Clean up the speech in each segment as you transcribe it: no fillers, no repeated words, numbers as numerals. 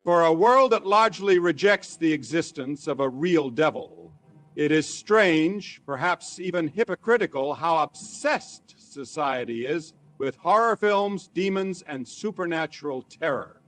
For a world that largely rejects the existence of a real devil, it is strange, perhaps even hypocritical, how obsessed society is with horror films, demons, and supernatural terror.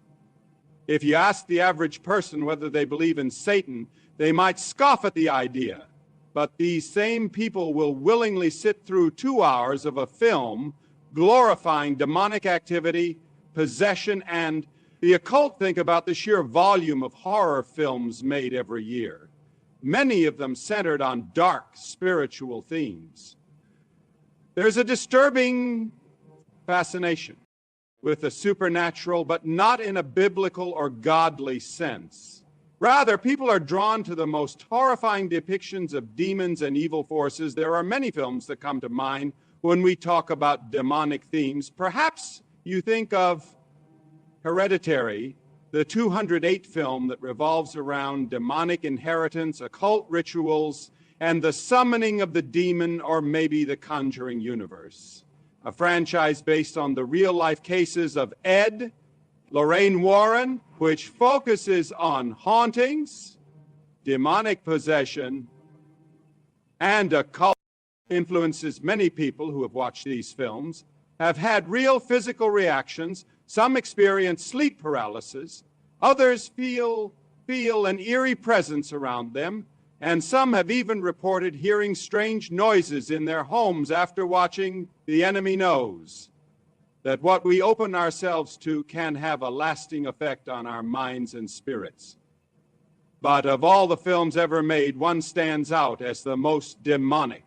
If you ask the average person whether they believe in Satan, they might scoff at the idea. But these same people will willingly sit through 2 hours of a film glorifying demonic activity, possession, and the occult. Think about the sheer volume of horror films made every year, many of them centered on dark spiritual themes. There's a disturbing fascination with the supernatural, but not in a biblical or godly sense. Rather, people are drawn to the most horrifying depictions of demons and evil forces. There are many films that come to mind when we talk about demonic themes. Perhaps you think of Hereditary, the 208 film that revolves around demonic inheritance, occult rituals, and the summoning of the demon, or maybe the Conjuring universe. A franchise based on the real-life cases of Ed, Lorraine Warren, which focuses on hauntings, demonic possession, and occult. Influences. Many people who have watched these films have had real physical reactions. Some experience sleep paralysis. Others feel an eerie presence around them. And some have even reported hearing strange noises in their homes after watching The Enemy Knows. That what we open ourselves to can have a lasting effect on our minds and spirits. But of all the films ever made, one stands out as the most demonic.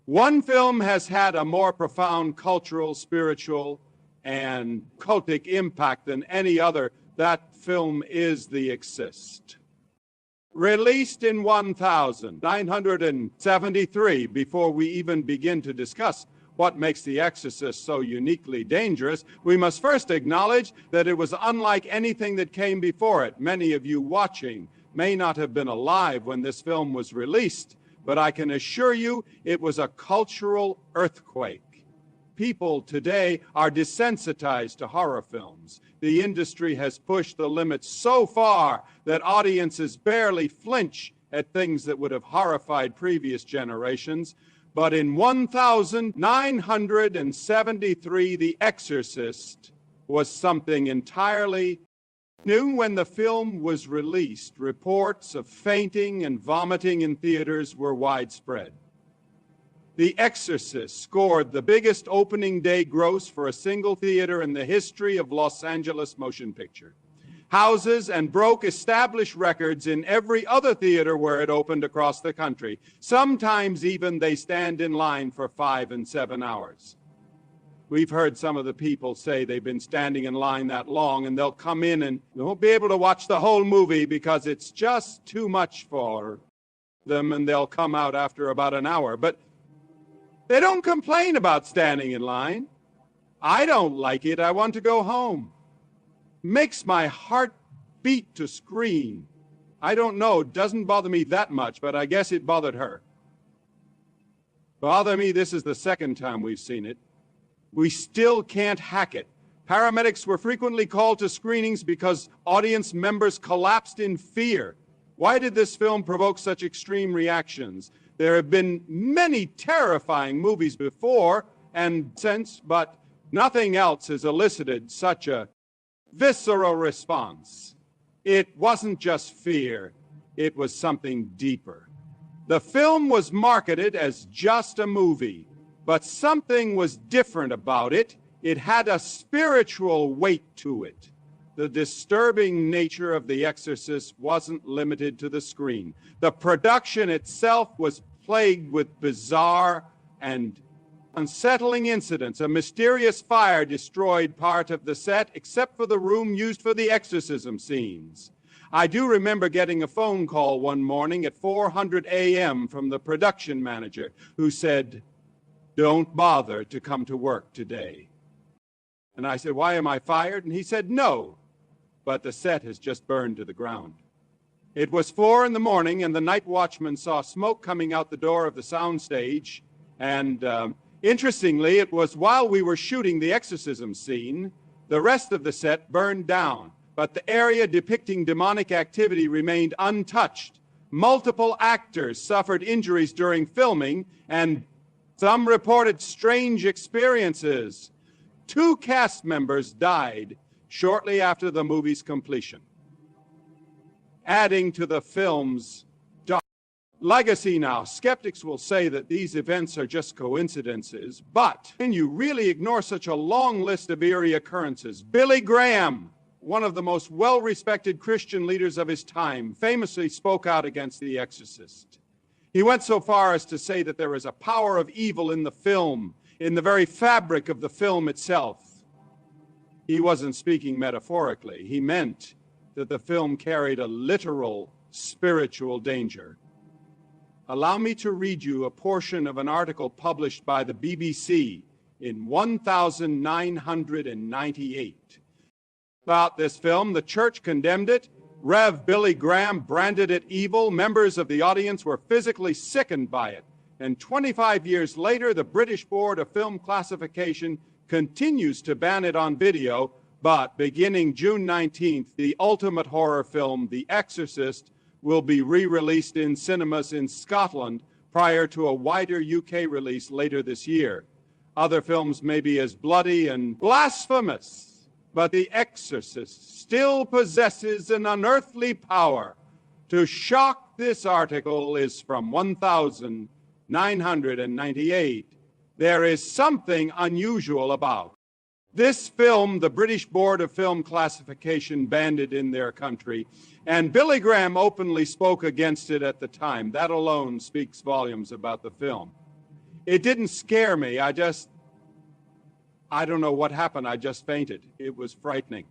One film has had a more profound cultural, spiritual, and cultic impact than any other. That film is The Exorcist. Released in 1973, before we even begin to discuss what makes The Exorcist so uniquely dangerous, we must first acknowledge that it was unlike anything that came before it. Many of you watching may not have been alive when this film was released, but I can assure you it was a cultural earthquake. People today are desensitized to horror films. The industry has pushed the limits so far that audiences barely flinch at things that would have horrified previous generations. But in 1973, The Exorcist was something entirely new. When the film was released, reports of fainting and vomiting in theaters were widespread. The Exorcist scored the biggest opening day gross for a single theater in the history of Los Angeles motion picture. Houses and broke established records in every other theater where it opened across the country. Sometimes even they stand in line for 5 and 7 hours. We've heard some of the people say they've been standing in line that long, and they'll come in and they won't be able to watch the whole movie because it's just too much for them, and they'll come out after about an hour. But they don't complain about standing in line. I don't like it. I want to go home. Makes my heart beat to scream. I don't know. It doesn't bother me that much, but I guess it bothered her. Bother me, this is the second time we've seen it. We still can't hack it. Paramedics were frequently called to screenings because audience members collapsed in fear. Why did this film provoke such extreme reactions? There have been many terrifying movies before and since, but nothing else has elicited such a visceral response. It wasn't just fear, it was something deeper. The film was marketed as just a movie, but something was different about it. It had a spiritual weight to it. The disturbing nature of The Exorcist wasn't limited to the screen. The production itself was plagued with bizarre and unsettling incidents. A mysterious fire destroyed part of the set, except for the room used for the exorcism scenes. I do remember getting a phone call one morning at 4:00 a.m. from the production manager who said, "Don't bother to come to work today." And I said, "Why am I fired?" And he said, "No, but the set has just burned to the ground." It was 4 in the morning, and the night watchman saw smoke coming out the door of the soundstage. And interestingly, it was while we were shooting the exorcism scene. The rest of the set burned down. but the area depicting demonic activity remained untouched. Multiple actors suffered injuries during filming, and some reported strange experiences. 2 cast members died shortly after the movie's completion, adding to the film's dark legacy. Now, skeptics will say that these events are just coincidences, but can you really ignore such a long list of eerie occurrences? Billy Graham, one of the most well-respected Christian leaders of his time, famously spoke out against The Exorcist. He went so far as to say that there is a power of evil in the film, in the very fabric of the film itself. He wasn't speaking metaphorically. He meant that the film carried a literal spiritual danger. Allow me to read you a portion of an article published by the BBC in 1998. About this film, the church condemned it. Rev. Billy Graham branded it evil. Members of the audience were physically sickened by it. And 25 years later, the British Board of Film Classification continues to ban it on video. But beginning June 19th, the ultimate horror film, The Exorcist, will be re-released in cinemas in Scotland prior to a wider UK release later this year. Other films may be as bloody and blasphemous, but The Exorcist still possesses an unearthly power to shock. This article is from 1998. There is something unusual about this film. The British Board of Film Classification banned it in their country, and Billy Graham openly spoke against it at the time. That alone speaks volumes about the film. It didn't scare me. I don't know what happened. I just fainted. It was frightening.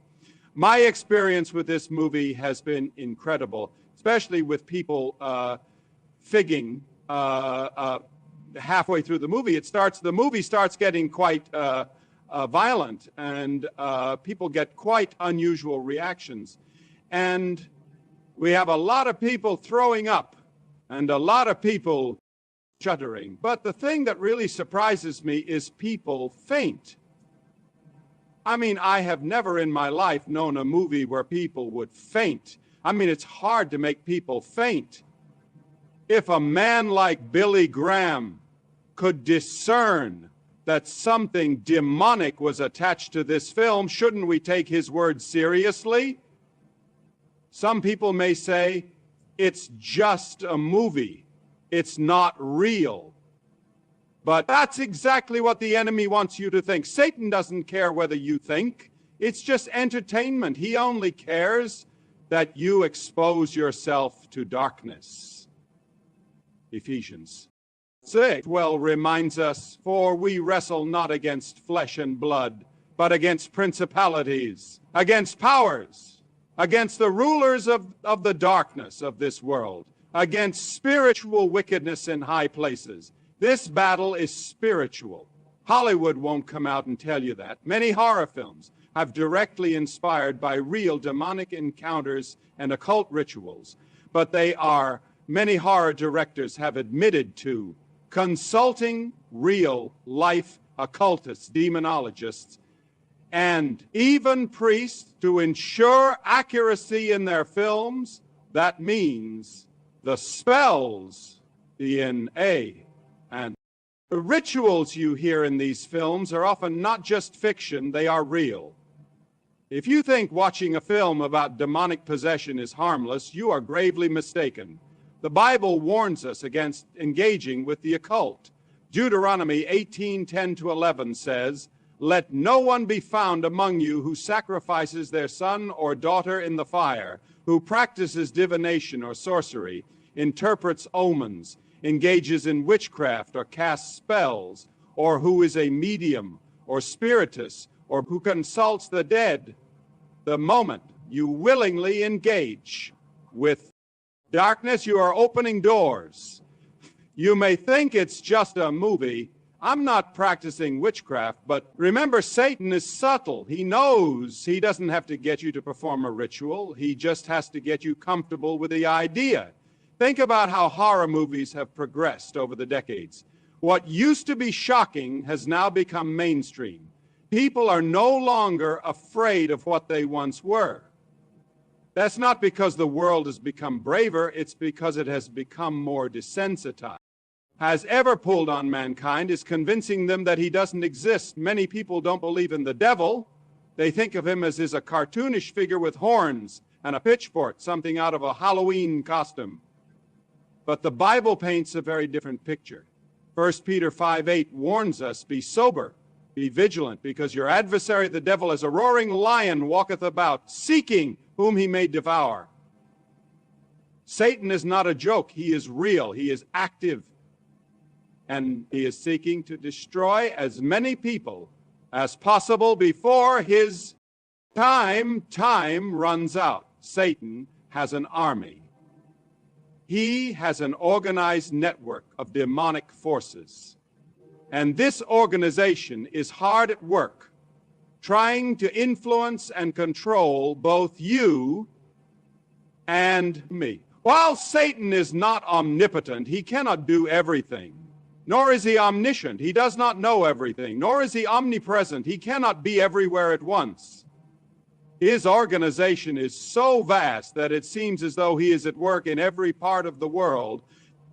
My experience with this movie has been incredible, especially with people figging halfway through the movie. The movie starts getting quite violent, and people get quite unusual reactions. And we have a lot of people throwing up and a lot of people shuddering. But the thing that really surprises me is people faint. I mean, I have never in my life known a movie where people would faint. I mean, it's hard to make people faint. If a man like Billy Graham could discern that something demonic was attached to this film, shouldn't we take his words seriously? Some people may say, it's just a movie. It's not real. But that's exactly what the enemy wants you to think. Satan doesn't care whether you think. It's just entertainment. He only cares that you expose yourself to darkness. Ephesians 6:12 reminds us, for we wrestle not against flesh and blood, but against principalities, against powers, against the rulers of the darkness of this world, against spiritual wickedness in high places. This battle is spiritual. Hollywood won't come out and tell you that. Many horror films have directly inspired by real demonic encounters and occult rituals, but many horror directors have admitted to consulting real life occultists, demonologists, and even priests to ensure accuracy in their films. That means the spells, DNA, and the rituals you hear in these films are often not just fiction, they are real. If you think watching a film about demonic possession is harmless, you are gravely mistaken. The Bible warns us against engaging with the occult. Deuteronomy 18:10-11 says, let no one be found among you who sacrifices their son or daughter in the fire, who practices divination or sorcery, interprets omens, engages in witchcraft or casts spells, or who is a medium or spiritist, or who consults the dead. The moment you willingly engage with darkness, you are opening doors. You may think it's just a movie. I'm not practicing witchcraft, but remember, Satan is subtle. He knows he doesn't have to get you to perform a ritual. He just has to get you comfortable with the idea. Think about how horror movies have progressed over the decades. What used to be shocking has now become mainstream. People are no longer afraid of what they once were. That's not because the world has become braver, it's because it has become more desensitized. Has ever pulled on mankind is convincing them that he doesn't exist. Many people don't believe in the devil. They think of him as a cartoonish figure with horns and a pitchfork, something out of a Halloween costume. But the Bible paints a very different picture. 1 Peter 5:8 warns us, be sober, be vigilant, because your adversary the devil as a roaring lion walketh about, seeking whom he may devour. Satan is not a joke. He is real. He is active. And he is seeking to destroy as many people as possible before his time runs out. Satan has an army. He has an organized network of demonic forces. And this organization is hard at work, trying to influence and control both you and me. While Satan is not omnipotent, he cannot do everything. Nor is he omniscient. He does not know everything. Nor is he omnipresent. He cannot be everywhere at once. His organization is so vast that it seems as though he is at work in every part of the world.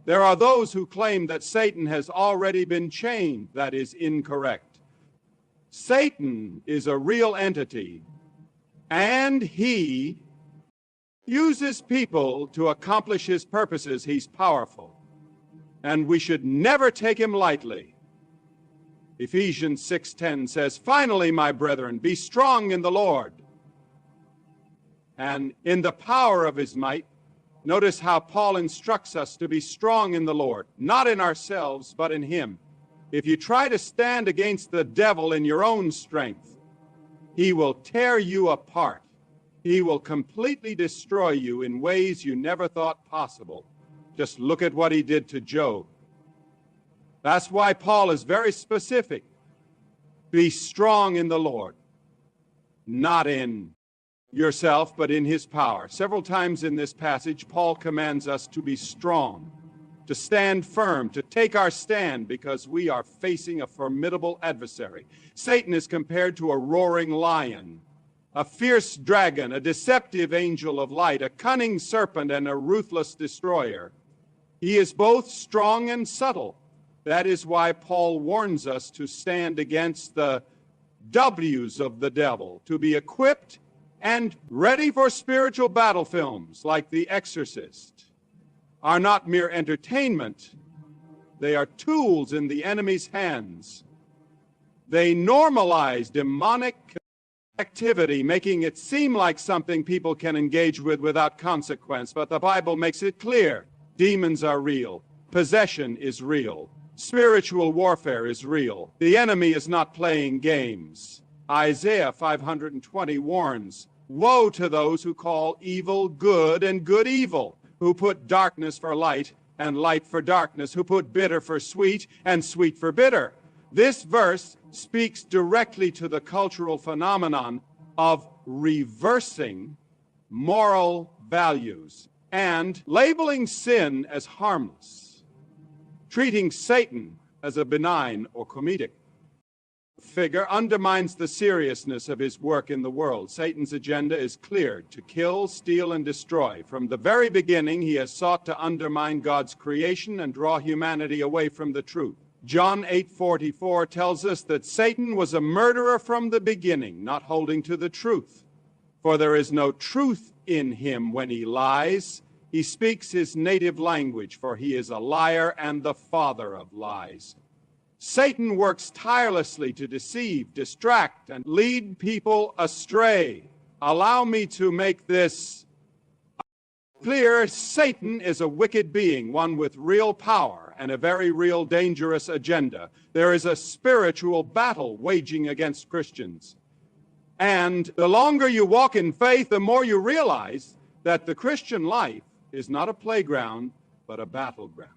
There are those who claim that Satan has already been chained. That is incorrect. Satan is a real entity, and he uses people to accomplish his purposes. He's powerful. And we should never take him lightly. Ephesians 6:10 says, finally, my brethren, be strong in the Lord and in the power of his might. Notice how Paul instructs us to be strong in the Lord, not in ourselves, but in him. If you try to stand against the devil in your own strength, he will tear you apart. He will completely destroy you in ways you never thought possible. Just look at what he did to Job. That's why Paul is very specific. Be strong in the Lord, not in yourself, but in his power. Several times in this passage, Paul commands us to be strong, to stand firm, to take our stand, because we are facing a formidable adversary. Satan is compared to a roaring lion, a fierce dragon, a deceptive angel of light, a cunning serpent, and a ruthless destroyer. He is both strong and subtle. That is why Paul warns us to stand against the W's of the devil, to be equipped and ready for spiritual battle. Films like The Exorcist are not mere entertainment. They are tools in the enemy's hands. They normalize demonic activity, making it seem like something people can engage with without consequence. But the Bible makes it clear. Demons are real. Possession is real. Spiritual warfare is real. The enemy is not playing games. Isaiah 520 warns, woe to those who call evil good and good evil, who put darkness for light and light for darkness, who put bitter for sweet and sweet for bitter. This verse speaks directly to the cultural phenomenon of reversing moral values and labeling sin as harmless, treating Satan as a benign or comedic figure undermines the seriousness of his work in the world. Satan's agenda is clear: to kill, steal, and destroy. From the very beginning, he has sought to undermine God's creation and draw humanity away from the truth. John 8:44 tells us that Satan was a murderer from the beginning, not holding to the truth. For there is no truth in him. When he lies, he speaks his native language, for he is a liar and the father of lies. Satan works tirelessly to deceive, distract, and lead people astray. Allow me to make this clear. Satan is a wicked being, one with real power and a very real dangerous agenda. There is a spiritual battle waging against Christians. And the longer you walk in faith, the more you realize that the Christian life is not a playground, but a battleground.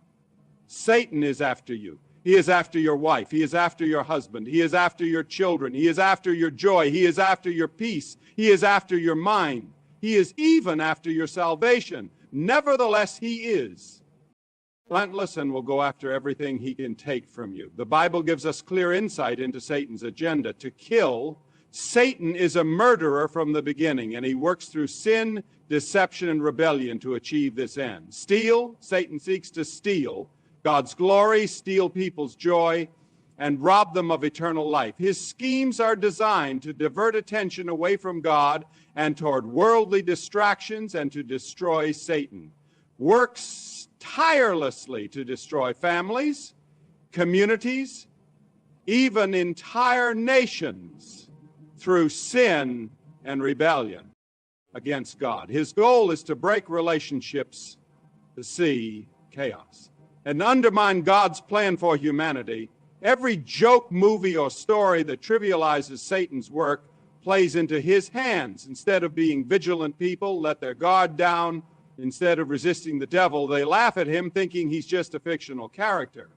Satan is after you. He is after your wife. He is after your husband. He is after your children. He is after your joy. He is after your peace. He is after your mind. He is even after your salvation. Nevertheless, he is relentless and will go after everything he can take from you. The Bible gives us clear insight into Satan's agenda: to kill, Satan is a murderer from the beginning, and he works through sin, deception, and rebellion to achieve this end. Steal, Satan seeks to steal God's glory, steal people's joy, and rob them of eternal life. His schemes are designed to divert attention away from God and toward worldly distractions and to destroy Satan. Works tirelessly to destroy families, communities, even entire nations through sin and rebellion against God. His goal is to break relationships, to see chaos, and undermine God's plan for humanity. Every joke, movie, or story that trivializes Satan's work plays into his hands. Instead of being vigilant people, let their guard down. Instead of resisting the devil, they laugh at him, thinking he's just a fictional character.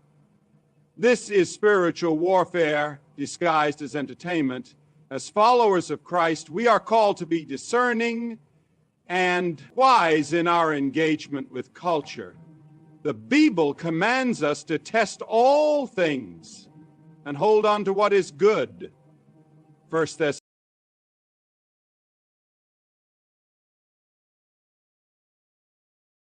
This is spiritual warfare disguised as entertainment. As followers of Christ, we are called to be discerning and wise in our engagement with culture. The Bible commands us to test all things and hold on to what is good. 1